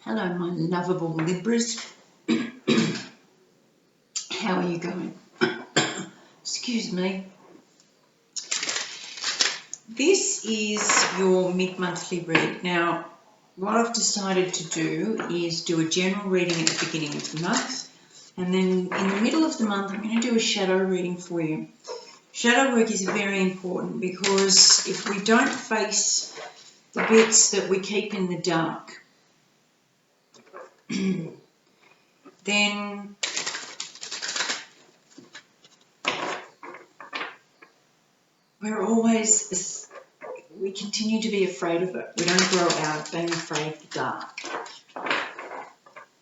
Hello, my lovable Libras. How are you going? Excuse me. This is your mid-monthly read. Now, what I've decided to do is do a general reading at the beginning of the month, and then in the middle of the month, I'm going to do a shadow reading for you. Shadow work is very important because if we don't face the bits that we keep in the dark, then we continue to be afraid of it. We don't grow out of being afraid of the dark.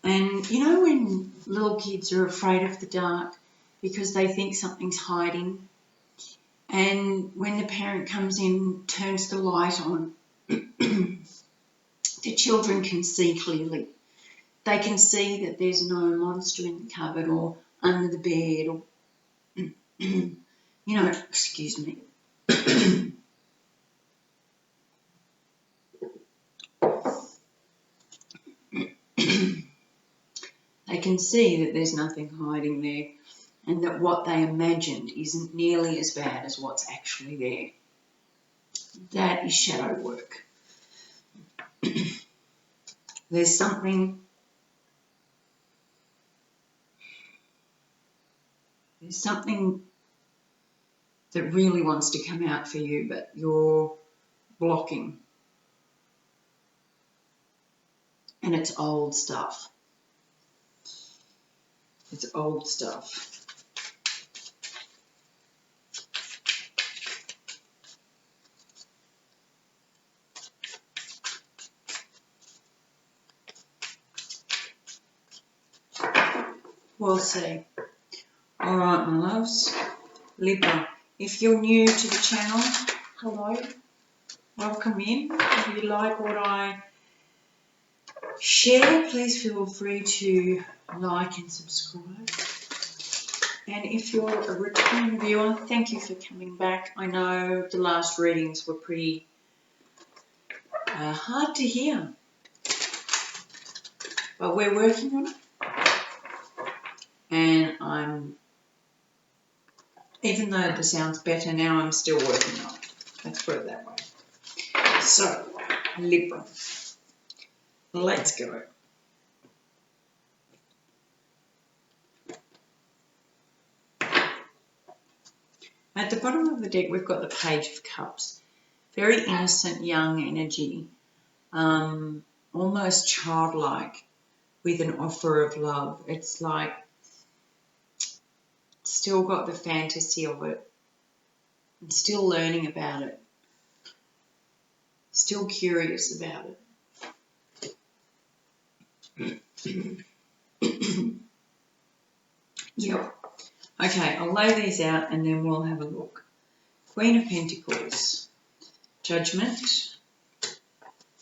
And you know when little kids are afraid of the dark because they think something's hiding, and when the parent comes in, turns the light on, the children can see clearly. They can see that there's no monster in the cupboard or under the bed or, excuse me. They can see that there's nothing hiding there and that what they imagined isn't nearly as bad as what's actually there. That is shadow work. There's something that really wants to come out for you, but you're blocking. And it's old stuff. It's old stuff. We'll see. All right, my loves. Libra, if you're new to the channel, hello, welcome in. If you like what I share, please feel free to like and subscribe. And if you're a return viewer, thank you for coming back. I know the last readings were pretty hard to hear, but we're working on it. And even though the sound's better now, I'm still working on it. Let's put it that way. So, Libra, let's go. At the bottom of the deck, we've got the Page of Cups. Very innocent, young energy, almost childlike, with an offer of love. It's like still got the fantasy of it, and still learning about it, still curious about it. Yep. Okay, I'll lay these out and then we'll have a look. Queen of Pentacles, Judgment,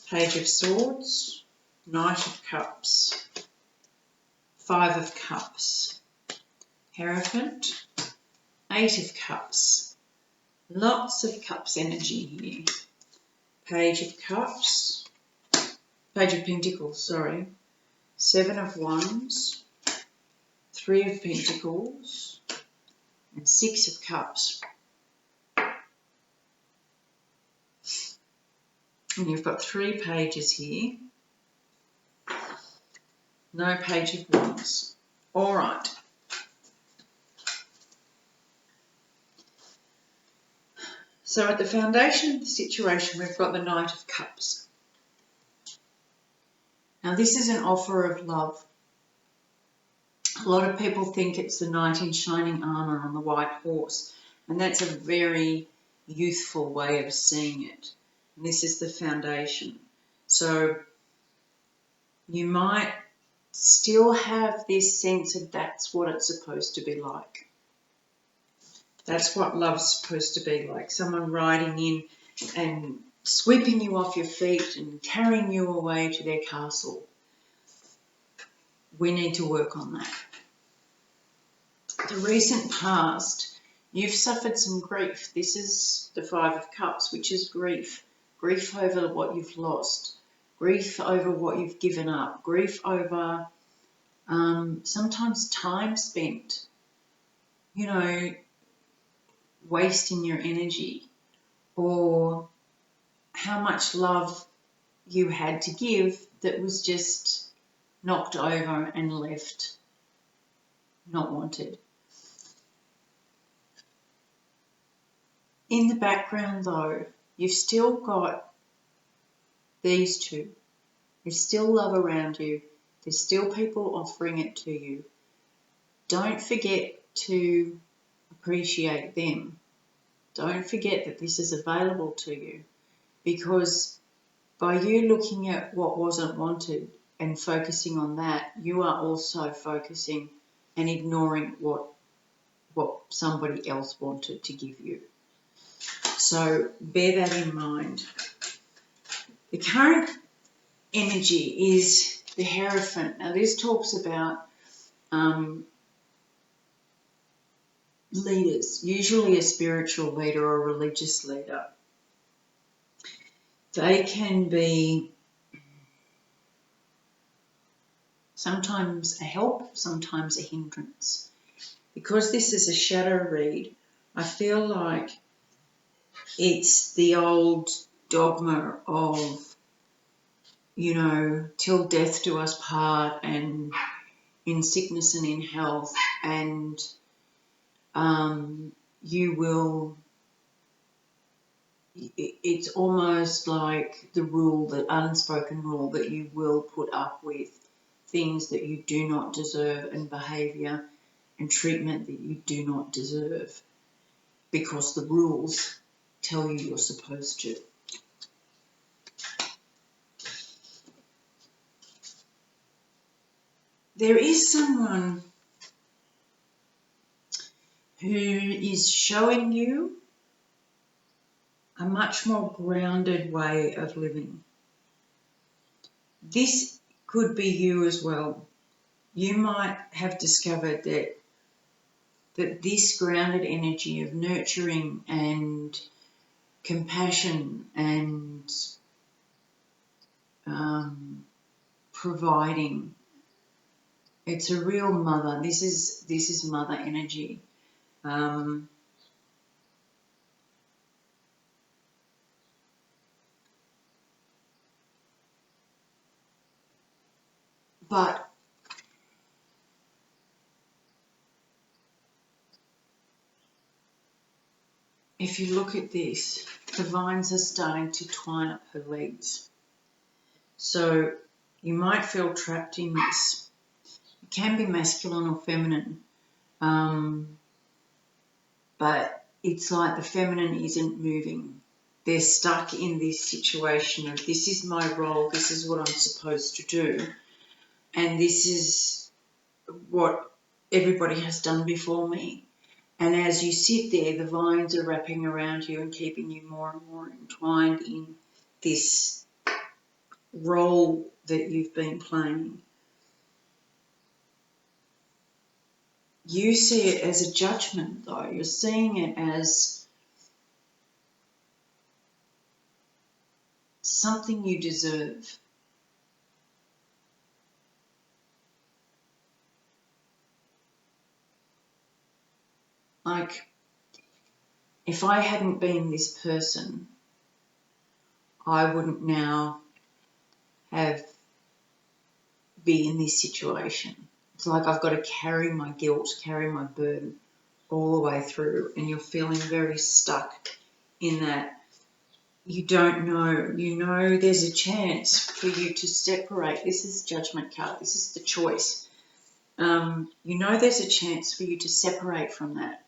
Page of Swords, Knight of Cups, Five of Cups, Hierophant, Eight of Cups, lots of Cups energy here. Page of Cups, Page of Pentacles, sorry, Seven of Wands, Three of Pentacles, and Six of Cups. And you've got 3 pages here. No Page of Wands. All right. So at the foundation of the situation, we've got the Knight of Cups. Now this is an offer of love. A lot of people think it's the knight in shining armour on the white horse, and that's a very youthful way of seeing it. And this is the foundation. So you might still have this sense of that's what it's supposed to be like. That's what love's supposed to be like. Someone riding in and sweeping you off your feet and carrying you away to their castle. We need to work on that. The recent past, you've suffered some grief. This is the Five of Cups, which is grief. Grief over what you've lost. grief over what you've given up, grief over sometimes time spent, you know, wasting your energy, or how much love you had to give that was just knocked over and left not wanted. In the background though, you've still got these two. There's still love around you. There's still people offering it to you. Don't forget to appreciate them. Don't forget that this is available to you, because by you looking at what wasn't wanted and focusing on that, you are also focusing and ignoring what somebody else wanted to give you. So bear that in mind. The current energy is the Hierophant. Now this talks about leaders, usually a spiritual leader or a religious leader. They can be sometimes a help, sometimes a hindrance. Because this is a shadow read, I feel like it's the old dogma of, you know, till death do us part, and in sickness and in health, and you will, it's almost like the rule, the unspoken rule, that you will put up with things that you do not deserve and behaviour and treatment that you do not deserve, because the rules tell you you're supposed to. There is someone who is showing you a much more grounded way of living. This could be you as well. You might have discovered that this grounded energy of nurturing and compassion and providing, it's a real mother. This is mother energy. But if you look at this, the vines are starting to twine up her legs. So you might feel trapped in this. It can be masculine or feminine, but it's like the feminine isn't moving. They're stuck in this situation of, this is my role, this is what I'm supposed to do, and this is what everybody has done before me. And as you sit there, the vines are wrapping around you and keeping you more and more entwined in this role that you've been playing. You see it as a judgment, though. You're seeing it as something you deserve. Like, if I hadn't been this person, I wouldn't now be in this situation. It's like I've got to carry my guilt, carry my burden all the way through, and you're feeling very stuck in that. You don't know. You know there's a chance for you to separate. This is Judgment card. This is the choice. You know there's a chance for you to separate from that.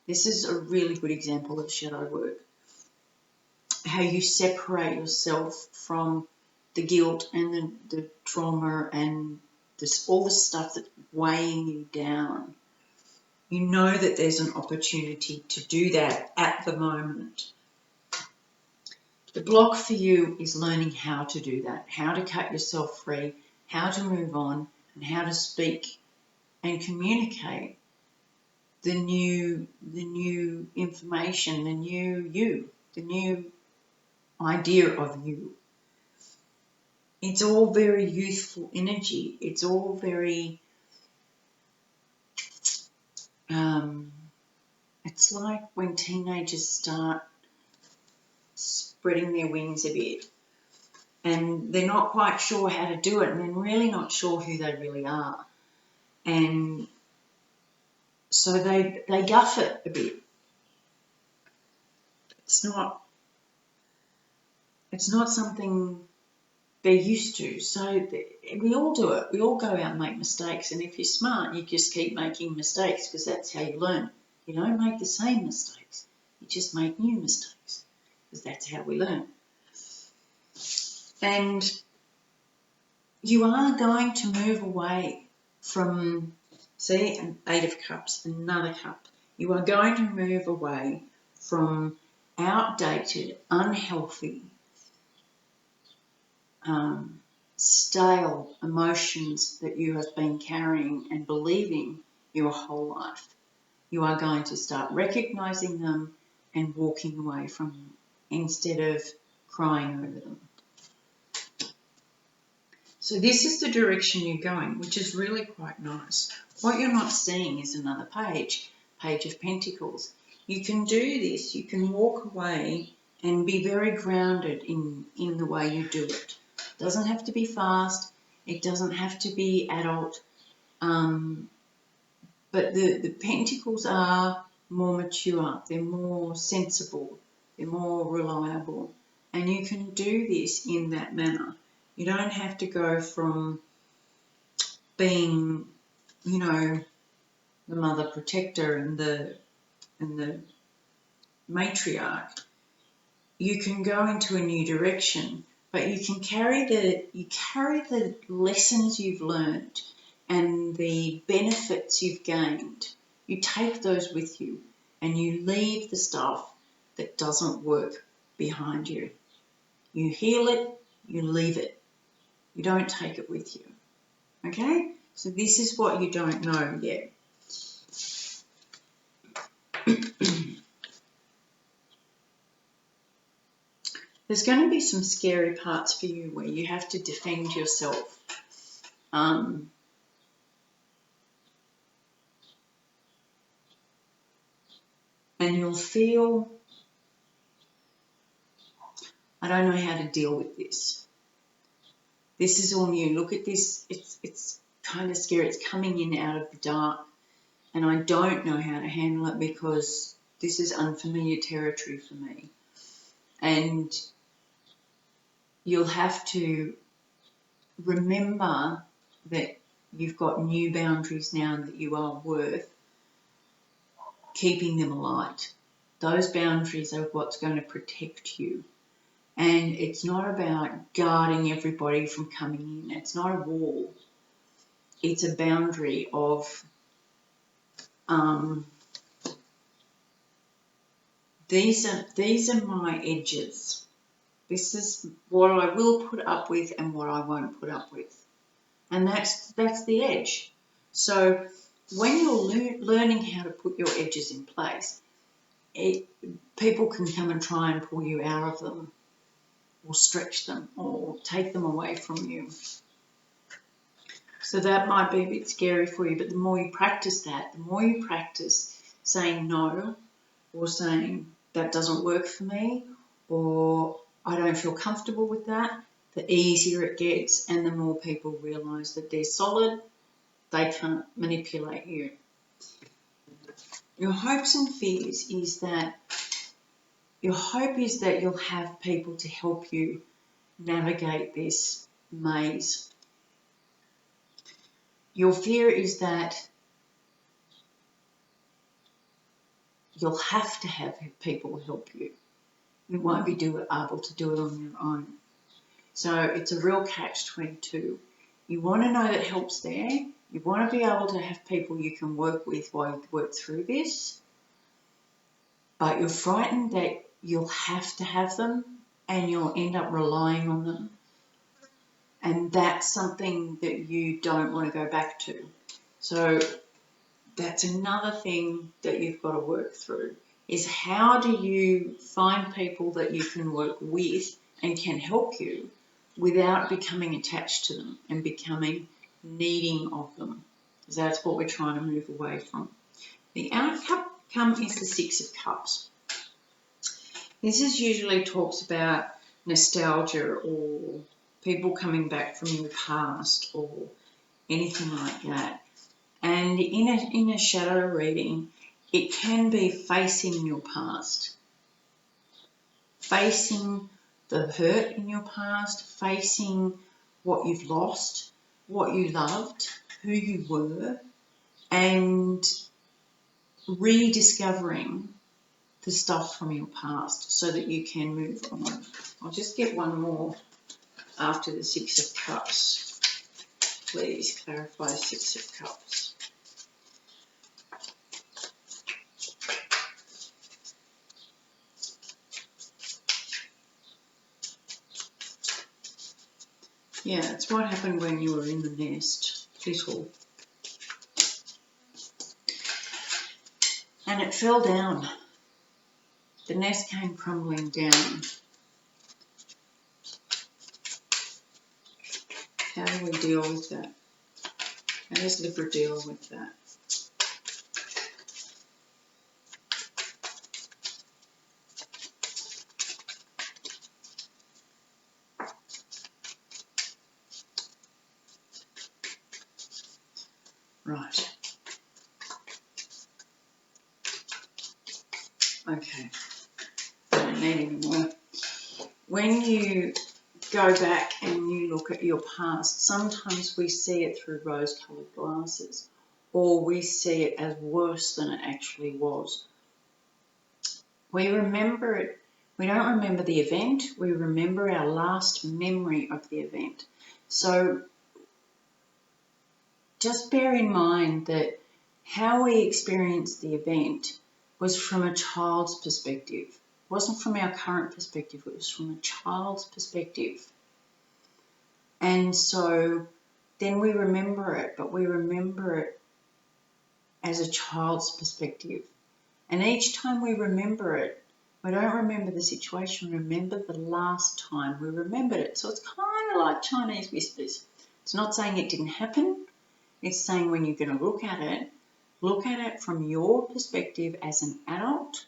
This is a really good example of shadow work. How you separate yourself from the guilt and the trauma and all the stuff that's weighing you down. You know that there's an opportunity to do that at the moment. The block for you is learning how to do that, how to cut yourself free, how to move on, and how to speak and communicate the new information, the new you, the new idea of you. it's all very youthful energy. It's all very, it's like when teenagers start spreading their wings a bit and they're not quite sure how to do it and they're really not sure who they really are. And so they guff it a bit. It's not something they're used to. So we all do it. We all go out and make mistakes. And if you're smart, you just keep making mistakes because that's how you learn. You don't make the same mistakes. You just make new mistakes because that's how we learn. And you are going to move away from, see, an 8 of Cups, another cup. You are going to move away from outdated, unhealthy, stale emotions that you have been carrying and believing your whole life. You are going to start recognizing them and walking away from them instead of crying over them. So this is the direction you're going, which is really quite nice. What you're not seeing is another page, Page of Pentacles. You can do this. You can walk away and be very grounded in the way you do it. It doesn't have to be fast. It doesn't have to be adult. But the Pentacles are more mature. They're more sensible. They're more reliable. And you can do this in that manner. You don't have to go from being, the mother protector and the matriarch. You can go into a new direction, but you can carry the lessons you've learned and the benefits you've gained. You take those with you and you leave the stuff that doesn't work behind you. You heal it, you leave it. You don't take it with you. Okay? So this is what you don't know yet. There's going to be some scary parts for you where you have to defend yourself. And you'll feel, I don't know how to deal with this. This is all new. Look at this. It's kind of scary. It's coming in out of the dark. And I don't know how to handle it because this is unfamiliar territory for me. And you'll have to remember that you've got new boundaries now and that you are worth keeping them alight. Those boundaries are what's going to protect you. And it's not about guarding everybody from coming in. It's not a wall. It's a boundary of these are my edges. This is what I will put up with and what I won't put up with. And that's the edge. So when you're learning how to put your edges in place, people can come and try and pull you out of them or stretch them or take them away from you. So that might be a bit scary for you, but the more you practice that, the more you practice saying no or saying that doesn't work for me or I don't feel comfortable with that, the easier it gets and the more people realise that they're solid, they can't manipulate you. Your hopes and fears is that your hope is that you'll have people to help you navigate this maze. Your fear is that you'll have to have people help you. You won't be able to do it on your own. So it's a real catch-22. You want to know that help's there. You want to be able to have people you can work with while you work through this. But you're frightened that you'll have to have them and you'll end up relying on them. And that's something that you don't want to go back to. So that's another thing that you've got to work through, is how do you find people that you can work with and can help you without becoming attached to them and becoming needing of them. Because that's what we're trying to move away from. The outcome is the Six of Cups. This is usually talks about nostalgia or people coming back from your past or anything like that. And in a shadow reading, it can be facing your past, facing the hurt in your past, facing what you've lost, what you loved, who you were, and rediscovering the stuff from your past so that you can move on. I'll just get one more after the Six of Cups. Please clarify Six of Cups. Yeah, it's what happened when you were in the nest, little. And it fell down. The nest came crumbling down. How do we deal with that? How does Libra deal with that? Right. Okay. I don't need any more. When you go back and you look at your past, sometimes we see it through rose-coloured glasses, or we see it as worse than it actually was. We remember it. We don't remember the event. We remember our last memory of the event. So just bear in mind that how we experienced the event was from a child's perspective. It wasn't from our current perspective. It was from a child's perspective. And so then we remember it, but we remember it as a child's perspective. And each time we remember it, we don't remember the situation, we remember the last time we remembered it. So it's kind of like Chinese whispers. It's not saying it didn't happen. It's saying when you're going to look at it from your perspective as an adult,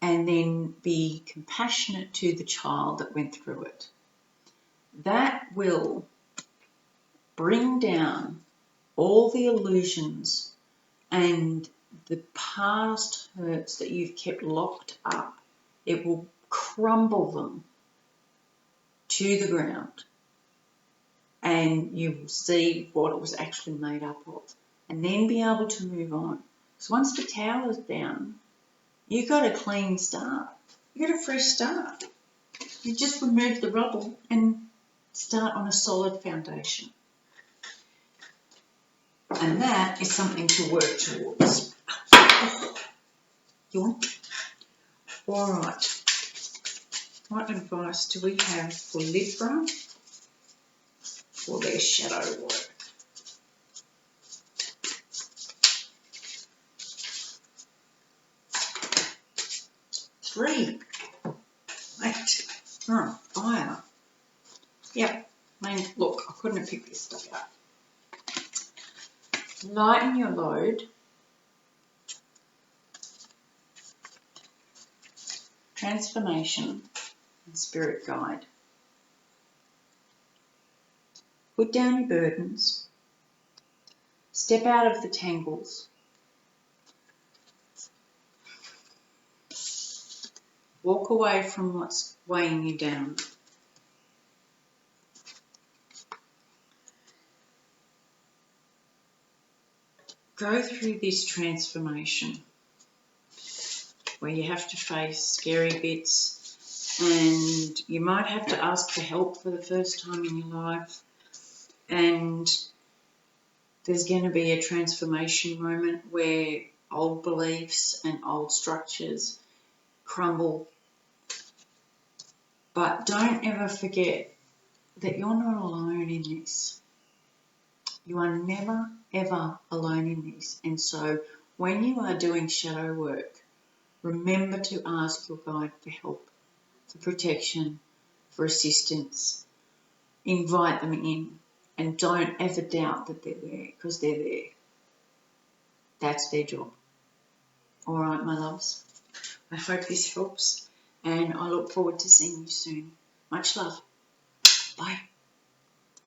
and then be compassionate to the child that went through it. That will bring down all the illusions and the past hurts that you've kept locked up. It will crumble them to the ground, and you will see what it was actually made up of, and then be able to move on. So once the tower's down, you've got a clean start. You've got a fresh start. You just remove the rubble and start on a solid foundation. And that is something to work towards. You want? All right. What advice do we have for Libra for their shadow work? Three. Wait. Oh, fire. Yep. I mean, look, I couldn't have picked this stuff up. Lighten your load. Transformation and spirit guide. Put down your burdens. Step out of the tangles. Walk away from what's weighing you down. Go through this transformation where you have to face scary bits, and you might have to ask for help for the first time in your life, and there's going to be a transformation moment where old beliefs and old structures crumble. But don't ever forget that you're not alone in this. You are never, ever alone in this. And so when you are doing shadow work, remember to ask your guide for help, for protection, for assistance. Invite them in, and don't ever doubt that they're there, because they're there. That's their job. All right, my loves. I hope this helps, and I look forward to seeing you soon. Much love. Bye.